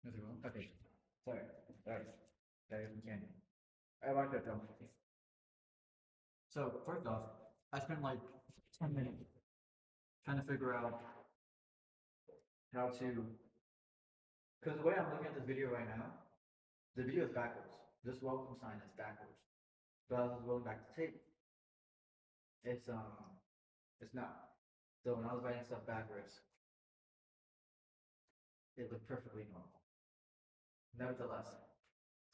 Is it wrong? Okay. Sorry. Sorry. There is candy. I want that though. So first off, I spent like 10 minutes trying to figure out how to, because the way I'm looking at this video right now, the video is backwards. This welcome sign is backwards. But I was rolling back the tape. It's not. So when I was writing stuff backwards, it looked perfectly normal. Nevertheless,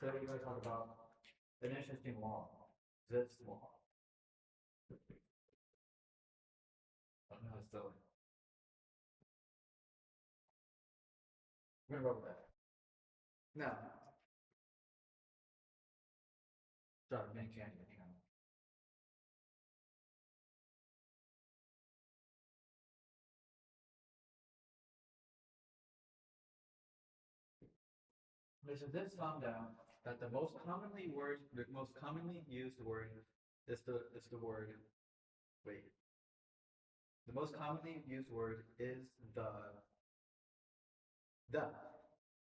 today we're going to talk about an interesting law. This law. Oh, no, it's silly. We're gonna roll with that. Now, sorry, getting candy. Hang on. Okay, so this found out that the most commonly used word is the word. Wait. The most commonly used word is the. The.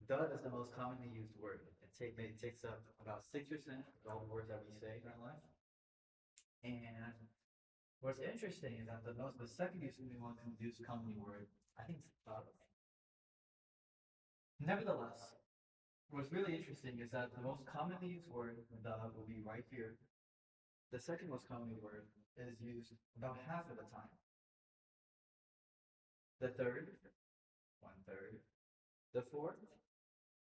The is the most commonly used word. It takes up about 6% of all the words that we say in our life. And what's interesting is that the second used commonly word, I think it's the. Nevertheless, what's really interesting is that the most commonly used word, the, will be right here. The second most commonly word is used about half of the time. The third, 1/3. The fourth,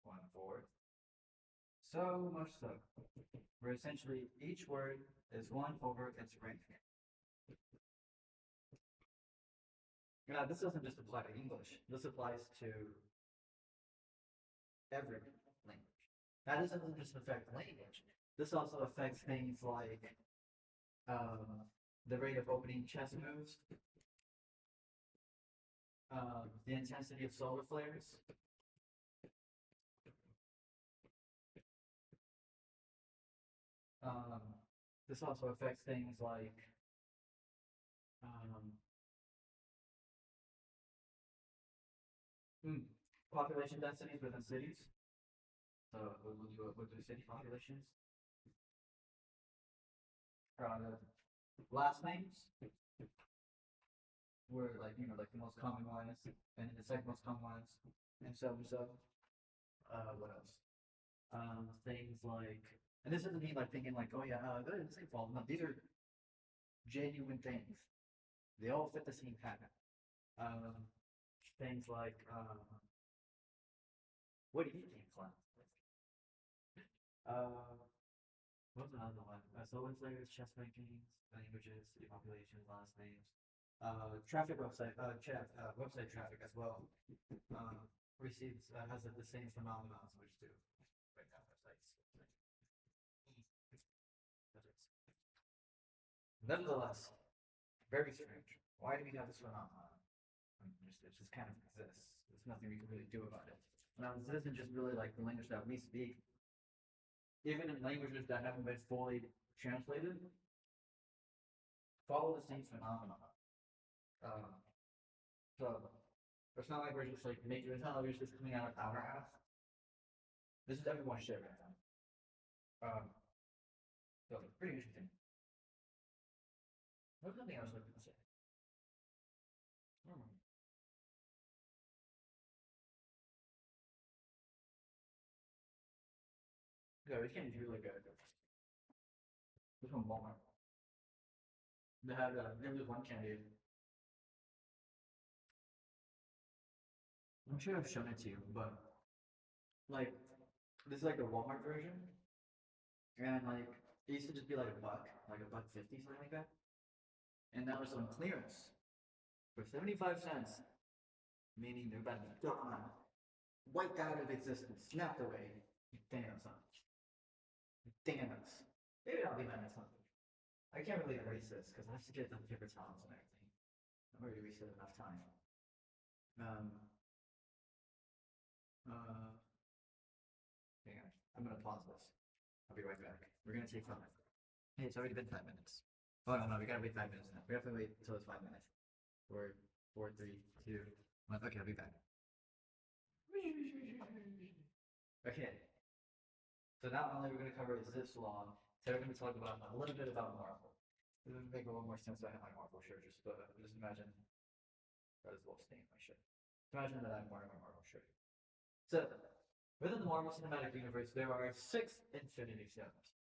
1/4. So much so, where essentially each word is 1 over its rank. Now, this doesn't just apply to English. This applies to every language. Now, this doesn't just affect language. This also affects things like the rate of opening chest moves, the intensity of solar flares, this also affects things like population densities within cities. So we'll do city populations. Last names were like like the most common ones, and the second most common ones, and so and so. What else? Things like, and this doesn't mean like thinking like, oh yeah, good, the same fault. No, these are genuine things. They all fit the same pattern. Things like, what do you think, Clown? What's another one? Solar flares, chest rankings, languages, city population, last names. Traffic website, website traffic as well. Receives has the same phenomenon which do right now websites. Nevertheless, very strange. Why do we have this phenomenon? It just kind of exists. There's nothing we can really do about it. Now, this isn't just really like the language that we speak. Even in languages that haven't been fully translated, follow the same phenomenon. So it's not like we're just like making it's not like we're just coming out of our ass. This is everyone's shit right now. So pretty interesting. What's something else I was gonna say? Hmm. Yeah, this candy's really good. This one Walmart. They had there was one candy. I'm sure I've shown it to you, but like this is like the Walmart version, and like it used to just be like a buck 50, something like that. And that was on clearance for 75 cents, meaning they're about to be gone, wiped out of existence, snapped away. Damn, son. Damn it. Maybe I'll be mad at something. I can't really erase this because I have to get the paper towels and everything. I've already wasted enough time. Um, hang on. I'm gonna pause this. I'll be right back. We're gonna take 5 minutes. Hey, it's already been 5 minutes. Oh no, we gotta wait 5 minutes now. We have to wait until it's 5 minutes. 4, 3, 2, 1. Okay, I'll be back. Okay, so not only we're going to cover this long, so we're going to talk about a little bit about Marvel. It would make a little more sense if I had my Marvel shirt. Just imagine that is a little stain on my shirt. Imagine that I'm wearing my Marvel shirt. So within the Marvel Cinematic Universe, there are 6 Infinity Stones.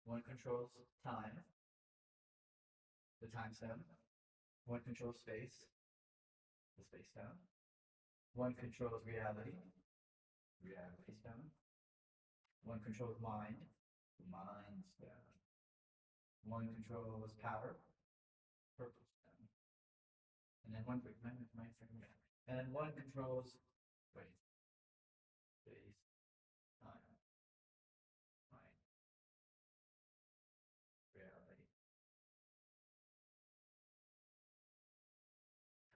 One controls time, the time stone. One controls space, the space stone. One controls reality, reality stone. One controls mind, the mind stone. One controls power, purple stone. And then one and then one controls wait, space, time, mind, reality.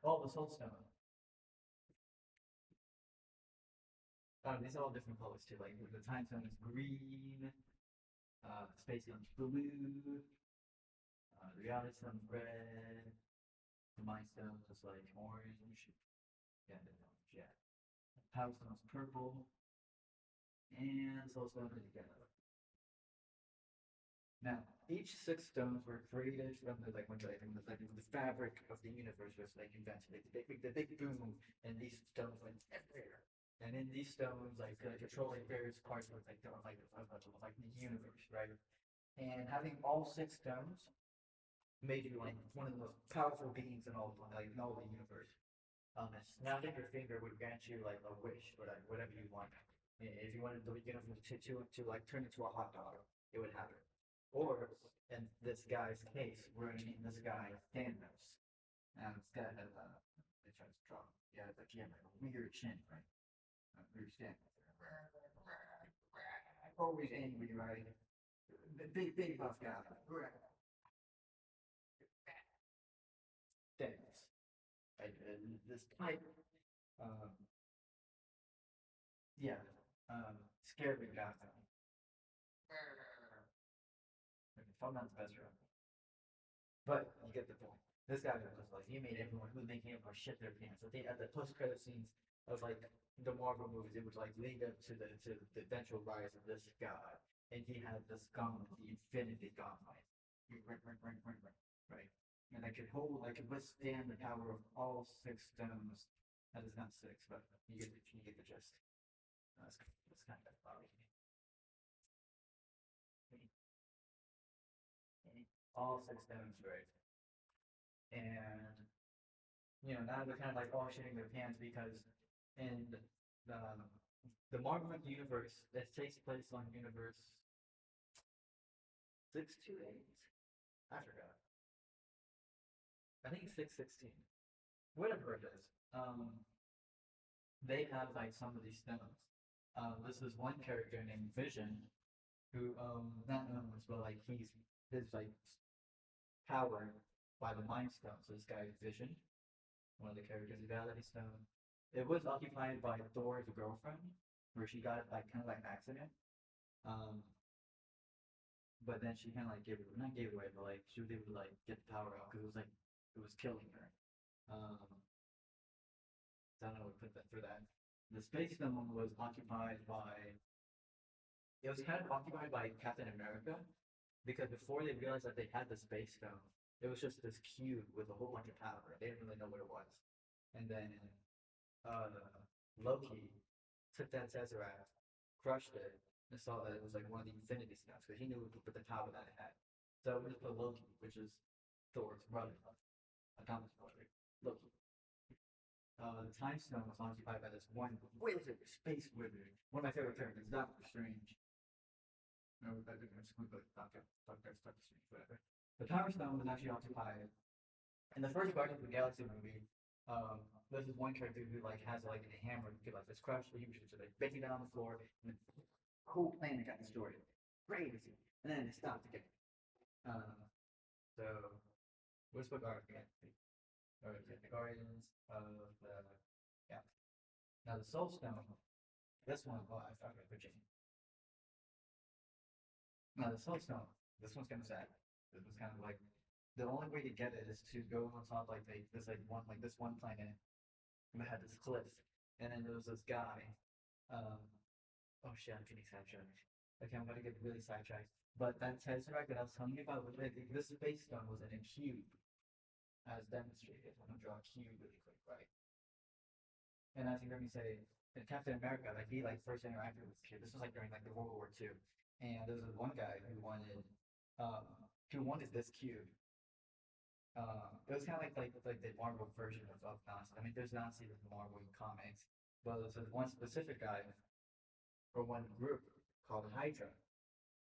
Oh, the soul stone. These are all different colors too. Like the time stone is green, the space stone is blue, the reality stone is red, the mind stone is like orange. Yeah, orange, yeah. The power stone is purple, and soul stone is yellow. Now, each 6 stones were created from the like when the, like, the fabric of the universe was like invented. Like, the big boom, and these stones went everywhere. And in these stones, like controlling various parts of like the universe, right? And having all 6 stones made you like one of the most powerful beings in all the universe. Snapping your finger would grant you like a wish or like whatever you want. If you wanted the universe to like turn into a hot dog, it would happen. Or in this guy's case, we're gonna name this guy Thanos. And this guy has they try to draw. Yeah, it's like he had like a weird chin, right? Weird stand. Always angry, right? Big buff guy. Thanos. Right? And this type, um, yeah, scared me guy. Probably not the best route. But you get the point. This guy was like he made everyone who was making everyone shit their pants. At the post credit scenes of like the Marvel movies, it would like lead up to the eventual rise of this guy, and he had this gauntlet, the Infinity Gauntlet, right? And I could withstand the power of all 6 stones. That is not 6, but you get the gist. That's kind of funny. All 6 stones, right? And now they're kind of like all shitting their pants because in the Marvel universe that takes place on universe 628. I forgot. I think it's 616. Whatever it is. They have like some of these stones. This is one character named Vision, who not known as well like he's his like power by the Mind Stone. So this guy Vision, one of the characters, Reality Stone. It was occupied by Thor's girlfriend, where she got like kind of like an accident. Um, but then she kind of like gave it, not gave it away, but like she was able to like get the power out because it was killing her. Um, so I don't know what put that for that. The Space Stone was occupied by. It was kind of occupied by Captain America because before they realized that they had the Space Stone, it was just this cube with a whole bunch of power. They didn't really know what it was. And then uh, Loki took that Tesseract, crushed it, and saw that it was like one of the Infinity Stones because he knew it with the power that it had. So we just put Loki, which is Thor's brother, Atomic brother, Loki. The Time Stone was occupied by this one wizard, space wizard, one of my favorite characters, Doctor Strange. No, that didn't exclude like Doctor Strange, whatever. The Power Stone was actually occupied in the first Guardians of the Galaxy movie. There's this one character who like has like a hammer who could like just crush the huge so like breaking down on the floor and the whole planet got destroyed. Crazy. And then it stopped again. Um, so what's the Guardians again? Or is it the Guardians of the Galaxy? Now the Soul Stone, this one, oh I forgot to put you. Now the Soul Stone, this one's kind of sad. This was kind of like the only way to get it is to go on top like this one planet that had this cliff, and then there was this guy. Um, Oh shit, I'm getting sidetracked. Okay, I'm gonna get really sidetracked. But that tesseract that I was telling you about, like, this space stone was in a cube, as demonstrated. I'm gonna draw a cube really quick, right? And as you heard me say, in Captain America, like he like first interacted with this kid. This was like during like the World War II, and there was this one guy um, who wanted this cube. It was kind of like the Marvel version of Nazi. I mean, there's Nazi with Marvel comics, but there's this one specific guy or one group called Hydra,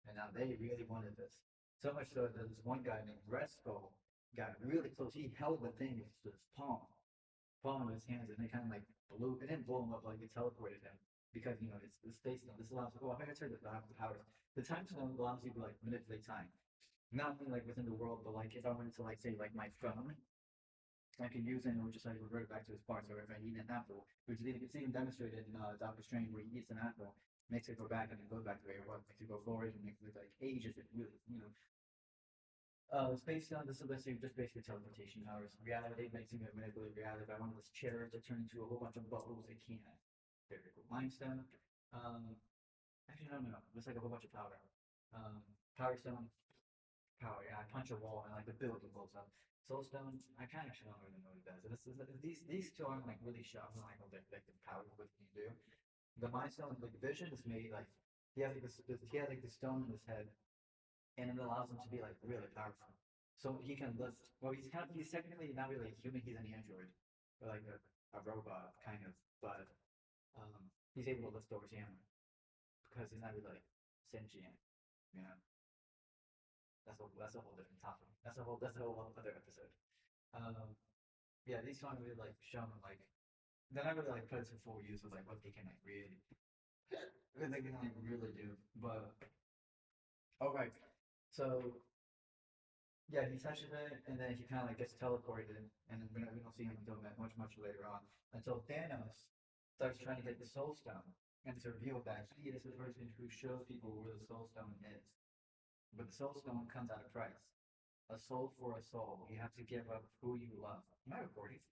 and now they really wanted this. So much so that this one guy named Red Skull got really close. He held the thing with his palm of his hands, and they kind of like blew. It didn't blow him up, like it teleported him because it's the space stone. This allows. Oh, I think I said that the powers. The time stone allows you to like manipulate time, not only like within the world, but like if I wanted to like say like my phone, I can use it and it would just like revert back to its parts. Or if I eat an apple, which is it's even demonstrated in Doctor Strange where he eats an apple, makes it go back and then goes back to where it was, makes it go forward and makes it like ages it really. Space stone, this is just basically teleportation powers. Reality makes you manipulate reality. If I wanted this chair to turn into a whole bunch of bubbles, it can. Very cool. Limestone. Um, actually, no. It's like a whole bunch of powder. Power stone, power. Yeah, I punch a wall and like the building blows up. Soulstone, I kind of actually don't really know what it does. These two aren't like really sharp. Like like the power of what you can do. The Mind Stone, like Vision, is made like he has like he has like the stone in his head, and it allows him to be like really powerful. So he can lift. Well, he's technically not really a human. He's an android, or like a robot kind of, but he's able to lift over hammer because he's not really like sentient. You know, that's a whole different topic. That's a whole other episode. Um, yeah, these songs really like shown like they're not really like put to full use of like what they can like really, what they can like really do. But all right, so yeah, he touches it, and then he kind of like gets teleported, and then we don't see him until much later on. Until Thanos starts trying to get the Soul Stone, and it's revealed that he is the person who shows people where the Soul Stone is. But the Soul Stone comes at a price. A soul for a soul. You have to give up who you love. Am I recording?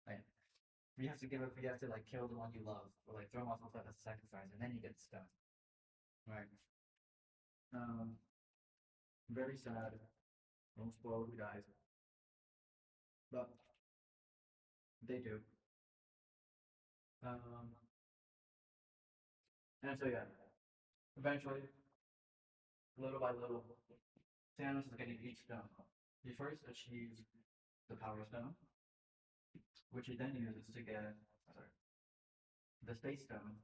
Right. You have to give up. You have to like kill the one you love, or like throw them off the cliff as a sacrifice, and then you get the stone. Right. Um. Very sad. Don't spoil who dies, but they do. Um, and so yeah, eventually, little by little, Thanos is getting each stone. He first achieves the Power Stone, which he then uses to get the Space Stone,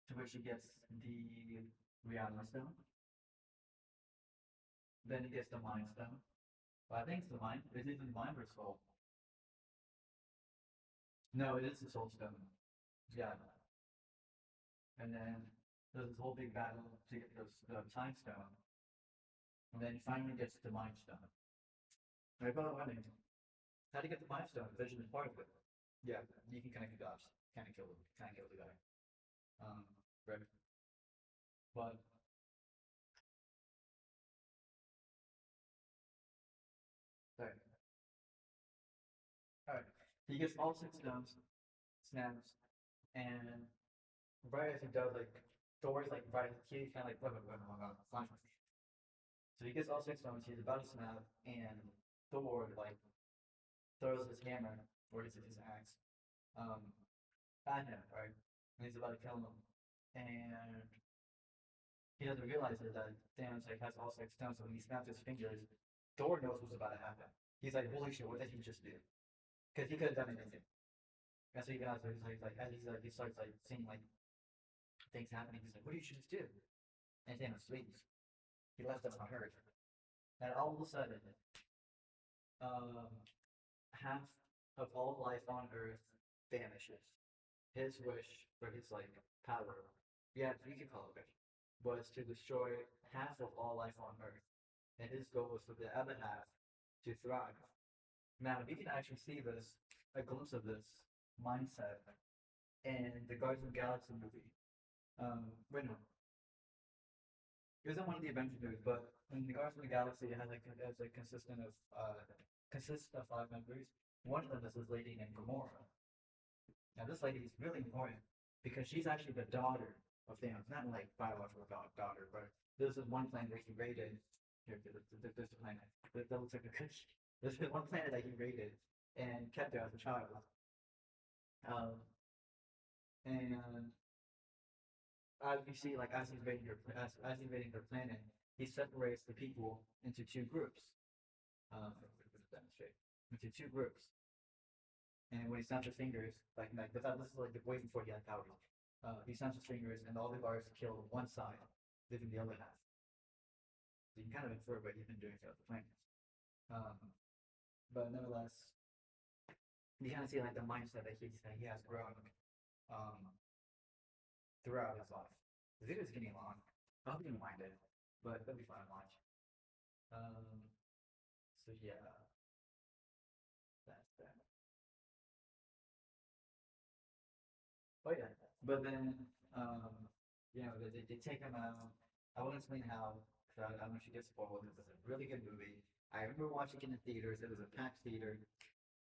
to which he gets the Reality Stone. Then he gets the Mind Stone. Well, I think it's the Mind. Is it the Mind or Soul? No, it is the Soul Stone. Yeah. And then there's this whole big battle to get the Time Stone. And then he finally gets the Mind Stone. Like, oh, I mean, how to get the Mind Stone? Vision is part of it. Yeah, you can connect the dots. Kind of kill the guy. Right. But sorry. All right. He gets all six stones, snaps, and right as he does, like Thor's like right, he kind of like flash. So he gets all six stones. He's about to snap, and Thor like throws his hammer or his axe um, at him, right? And he's about to kill him, and he doesn't realize that Thanos like has all six stones. So when he snaps his fingers, Thor knows what's about to happen. He's like, "Holy shit! What did he just do?" Because he could have done anything. And so he goes, he's like, as he starts like seeing like things happening, he's like, "What do you just do?" And Thanos sleeps. He left them unhurt, and all of a sudden, um, half of all life on Earth vanishes. His wish, or his like power, yeah, you can call it wish, was to destroy half of all life on Earth, and his goal was for the other half to thrive. Now, we can actually see this, a glimpse of this mindset in the Guardians of the Galaxy movie. Wait, no, it wasn't one of the Avengers movies, but in the Guardians of the Galaxy, it has like consists of five members. One of them is this lady named Gamora. Now, this lady is really important because she's actually the daughter of Thanos, not like biological daughter, but there's this one planet where he raided. Here, there's a planet that looks like a cookie. There's one planet that he raided and kept her as a child. Um, and as you see, like as he's raiding as he's raiding their planet, he separates the people into two groups. Demonstrate into two groups. And when he snaps his fingers, this is like the way before he had powers. He snaps his fingers, and all the guards kill one side, leaving the other half. So you can kind of infer what he's been doing throughout the planet. Um, but nevertheless, you kind of see like the mindset that he has grown um, throughout his life. The video is getting long. I hope you don't mind it, but that'll be fun to watch. So yeah, that's that. Oh yeah, but then they take him out. I won't explain how, because I don't know if she gets spoiled. It's a really good movie. I remember watching it in theaters. It was a packed theater,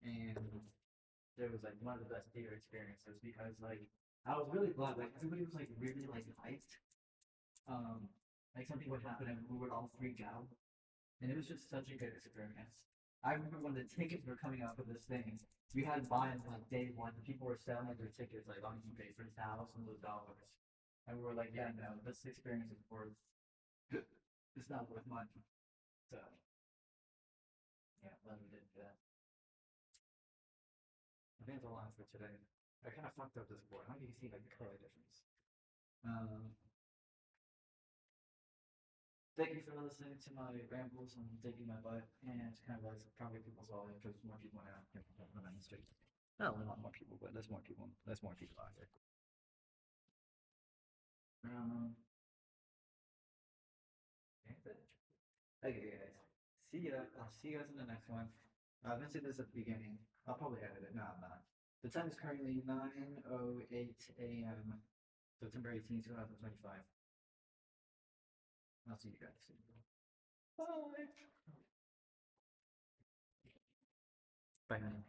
and it was like one of the best theater experiences because like I was really glad. Like everybody was like really like hyped. Like something would happen and we would all freak out, and it was just such a good experience. I remember when the tickets were coming out for this thing, we had to buy them like day one. People were selling their tickets like on eBay for thousands of dollars, and we were like, yeah, no, this experience is worth. It's not worth money. So yeah, glad we didn't do that. I think that's all I have for today. I kind of fucked up this board. How do you see like the color difference? Um, Thank you for listening to my rambles and taking my butt. And it's kind of like probably people saw it because more people now on the street. Not a lot more people, but there's more people. There's more people out here. Um, okay, guys. See ya. I'll see you guys in the next one. I mentioned this at the beginning. I'll probably edit it. No, I'm not. The time is currently 9:08 a.m. September 18th, 2025. I'll see you guys soon. Bye. Bye, honey.